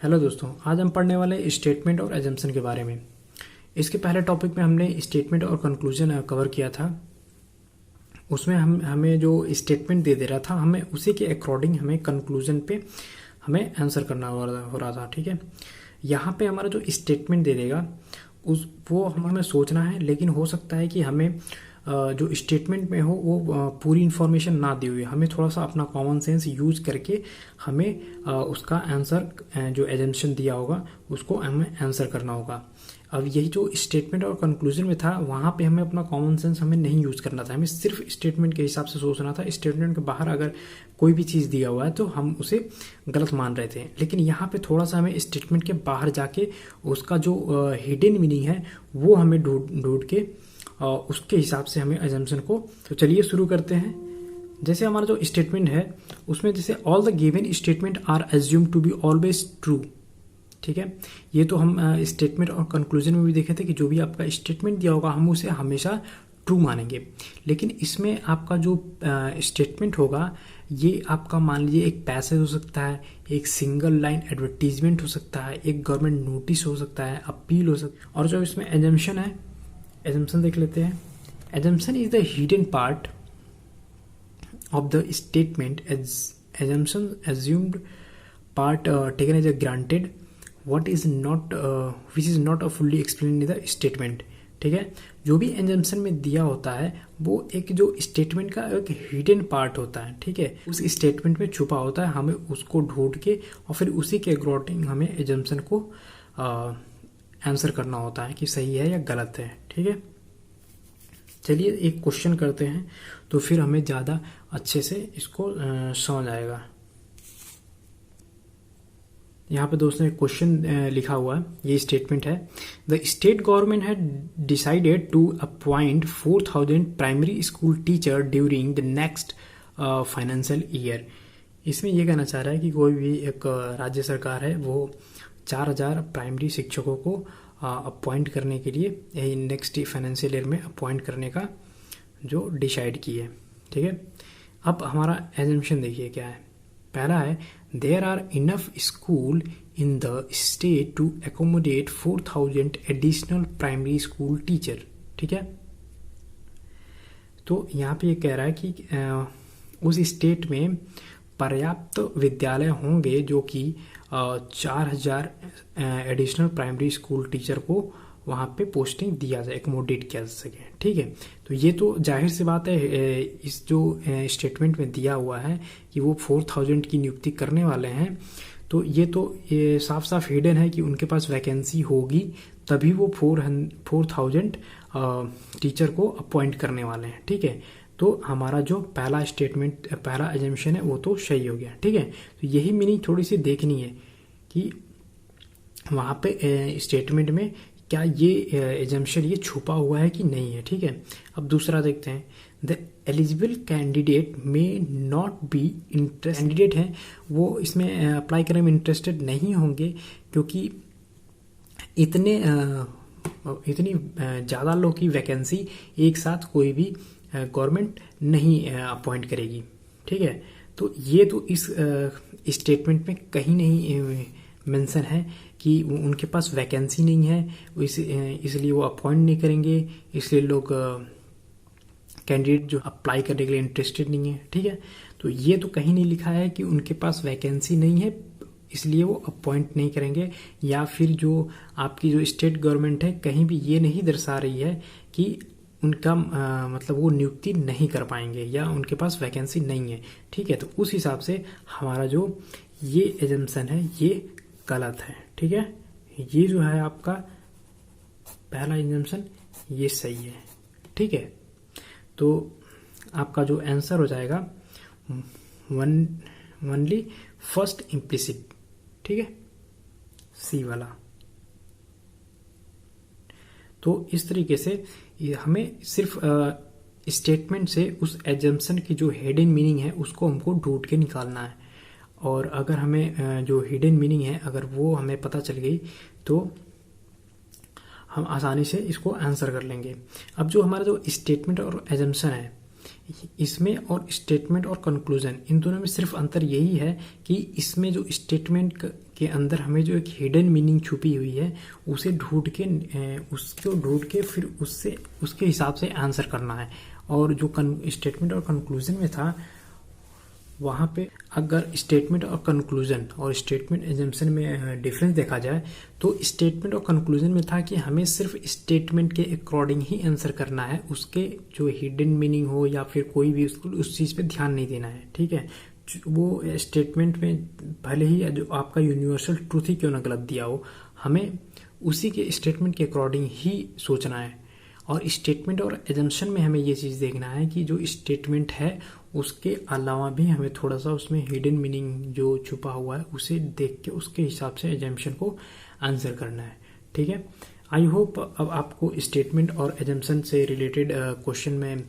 Hello दोस्तों, आज हम पढ़ने वाले स्टेटमेंट और एजम्पशन के बारे में। इसके पहले टॉपिक में हमने स्टेटमेंट और कंक्लूजन कवर किया था। उसमें हमें जो स्टेटमेंट दे रहा था, हमें उसी के अकॉर्डिंग हमें कंक्लूजन पे हमें आंसर करना हो रहा था। ठीक है, यहाँ पे हमारा जो स्टेटमेंट दे देगा वो हमें सोचना है, लेकिन हो सकता है कि हमें जो स्टेटमेंट में हो वो पूरी इन्फॉर्मेशन ना दी हुई, हमें थोड़ा सा अपना कॉमन सेंस यूज करके हमें उसका आंसर जो एजम्पशन दिया होगा उसको हमें आंसर करना होगा। अब यही जो स्टेटमेंट और कंक्लूजन में था, वहाँ पे हमें अपना कॉमन सेंस हमें नहीं यूज करना था, हमें सिर्फ स्टेटमेंट के हिसाब से सोचना था। स्टेटमेंट के बाहर अगर कोई भी चीज़ दिया हुआ है तो हम उसे गलत मान रहे थे, लेकिन यहाँ पे थोड़ा सा हमें स्टेटमेंट के बाहर जाके उसका जो हिडन मीनिंग है वो हमें ढूंढ के उसके हिसाब से हमें अजम्पशन को। तो चलिए शुरू करते हैं। जैसे हमारा जो स्टेटमेंट है उसमें जैसे all the given statement are assume to be always true. ठीक है, ये तो हम स्टेटमेंट और कंक्लूजन में भी देखे थे कि जो भी आपका स्टेटमेंट दिया होगा हम उसे हमेशा ट्रू मानेंगे। लेकिन इसमें आपका जो स्टेटमेंट होगा ये आपका मान लीजिए एक पैसेज हो सकता है, एक सिंगल लाइन एडवर्टीजमेंट हो सकता है, एक गवर्नमेंट नोटिस हो सकता है, अपील हो सकता है। और जो इसमें एजम्पशन है, एजम्पशन देख लेते हैं। Assumption is the hidden part of the statement. As assumption assumed part taken as a granted what is not which is not a fully explained in the statement। ठीक है, जो भी एजम्पशन में दिया होता है वो एक जो स्टेटमेंट का एक हिडन पार्ट होता है। ठीक है, उस स्टेटमेंट में छुपा होता है, हमें उसको ढूंढ के और फिर उसी के अकॉर्डिंग हमें एजम्पशन को आंसर करना होता है कि सही है या गलत है। ठीक है, चलिए एक क्वेश्चन करते हैं तो फिर हमें ज़्यादा अच्छे से इसको समझ आएगा। यहाँ पे दोस्तों एक क्वेश्चन लिखा हुआ है, ये स्टेटमेंट है। The state government had decided to appoint 4000 primary school teacher during the next financial year. इसमें ये कहना चाह रहा है कि कोई भी एक राज्य सरकार है वो 4000 प्राइमरी शिक्षकों को अपॉइंट करने के लिए नेक्स्ट फाइनेंशियल ईयर में अपॉइंट करने का जो डिसाइड की है। ठीक है, अब हमारा एजम्पशन देखिए क्या है। पहला है there are enough school in the state to accommodate 4000 additional primary school teacher. ठीक है, तो यहाँ पे ये कह रहा है कि उस स्टेट में पर्याप्त विद्यालय होंगे जो कि 4000 एडिशनल प्राइमरी स्कूल टीचर को वहाँ पे पोस्टिंग दिया जाए, एकोमोडेट किया जा सके। ठीक है, तो ये तो जाहिर सी बात है, इस जो स्टेटमेंट में दिया हुआ है कि वो 4000 की नियुक्ति करने वाले हैं, तो ये साफ साफ हिडन है कि उनके पास वैकेंसी होगी तभी वो 4000 टीचर को अपॉइंट करने वाले हैं। ठीक है, तो हमारा जो पहला स्टेटमेंट, पहला एजम्पशन है वो तो सही हो गया। ठीक है, तो यही मीनिंग थोड़ी सी देखनी है कि वहाँ पे स्टेटमेंट में क्या ये एजम्पशन ये छुपा हुआ है कि नहीं है। ठीक है, अब दूसरा देखते हैं। द एलिजिबल कैंडिडेट में नॉट बी इंटरेस्ट, कैंडिडेट हैं वो इसमें अप्लाई करने में इंटरेस्टेड नहीं होंगे क्योंकि इतनी ज़्यादा लोग की वैकेंसी एक साथ कोई भी गवर्नमेंट नहीं अपॉइंट करेगी। ठीक है, तो ये तो इस स्टेटमेंट में कहीं नहीं मेंशन है कि उनके पास वैकेंसी नहीं है, इसलिए वो अपॉइंट नहीं करेंगे, इसलिए लोग कैंडिडेट जो अप्लाई करने के लिए इंटरेस्टेड नहीं है। ठीक है, तो ये तो कहीं नहीं लिखा है कि उनके पास वैकेंसी नहीं है इसलिए वो अपॉइंट नहीं करेंगे, या फिर जो आपकी जो स्टेट गवर्नमेंट है कहीं भी ये नहीं दर्शा रही है कि उनका मतलब वो नियुक्ति नहीं कर पाएंगे या उनके पास वैकेंसी नहीं है। ठीक है, तो उस हिसाब से हमारा जो ये एजम्पशन है ये गलत है। ठीक है, ये जो है आपका पहला एजम्पशन ये सही है। ठीक है, तो आपका जो आंसर हो जाएगा ओनली फर्स्ट इम्प्लिसिट। ठीक है, सी वाला। तो इस तरीके से हमें सिर्फ स्टेटमेंट से उस एजम्पशन की जो हिडन मीनिंग है उसको हमको ढूंढ के निकालना है, और अगर हमें जो हिडन मीनिंग है अगर वो हमें पता चल गई तो हम आसानी से इसको आंसर कर लेंगे। अब जो हमारा जो स्टेटमेंट और एजम्पशन है इसमें और स्टेटमेंट और कंक्लूजन, इन दोनों में सिर्फ अंतर यही है कि इसमें जो स्टेटमेंट के अंदर हमें जो एक हिडन मीनिंग छुपी हुई है उसे उसको ढूंढ के फिर उससे उसके हिसाब से आंसर करना है। और जो स्टेटमेंट और कंक्लूजन में था वहाँ पे अगर स्टेटमेंट और कंक्लूजन और स्टेटमेंट एजम्पशन में डिफरेंस देखा जाए तो स्टेटमेंट और कंक्लूजन में था कि हमें सिर्फ स्टेटमेंट के अकॉर्डिंग ही आंसर करना है, उसके जो हिडन मीनिंग हो या फिर कोई भी उस चीज़ पे ध्यान नहीं देना है। ठीक है, वो स्टेटमेंट में भले ही जो आपका यूनिवर्सल ट्रूथ ही क्यों ना गलत दिया हो, हमें उसी के स्टेटमेंट के अकॉर्डिंग ही सोचना है। और स्टेटमेंट और एजम्पशन में हमें ये चीज़ देखना है कि जो स्टेटमेंट है उसके अलावा भी हमें थोड़ा सा उसमें हिडन मीनिंग जो छुपा हुआ है उसे देख के उसके हिसाब से एजम्पशन को आंसर करना है। ठीक है, आई होप अब आपको स्टेटमेंट और एजम्पशन से रिलेटेड क्वेश्चन में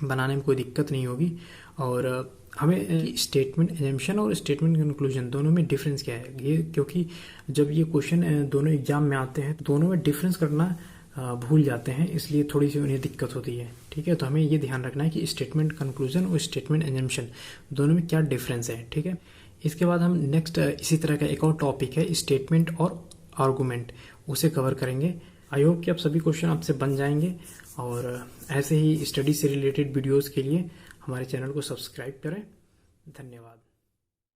बनाने में कोई दिक्कत नहीं होगी। और हमें स्टेटमेंट एजम्पशन और स्टेटमेंट कंक्लूजन दोनों में डिफरेंस क्या है, ये क्योंकि जब ये क्वेश्चन दोनों एग्जाम में आते हैं दोनों में डिफरेंस करना भूल जाते हैं, इसलिए थोड़ी सी उन्हें दिक्कत होती है। ठीक है, तो हमें ये ध्यान रखना है कि स्टेटमेंट कंक्लूजन और स्टेटमेंट एजम्पशन दोनों में क्या डिफरेंस है। ठीक है, इसके बाद हम नेक्स्ट इसी तरह का एक और टॉपिक है स्टेटमेंट और आर्गूमेंट, उसे कवर करेंगे। आई होप कि आप सभी क्वेश्चन आपसे बन जाएंगे। और ऐसे ही स्टडी से रिलेटेड वीडियोज़ के लिए हमारे चैनल को सब्सक्राइब करें। धन्यवाद।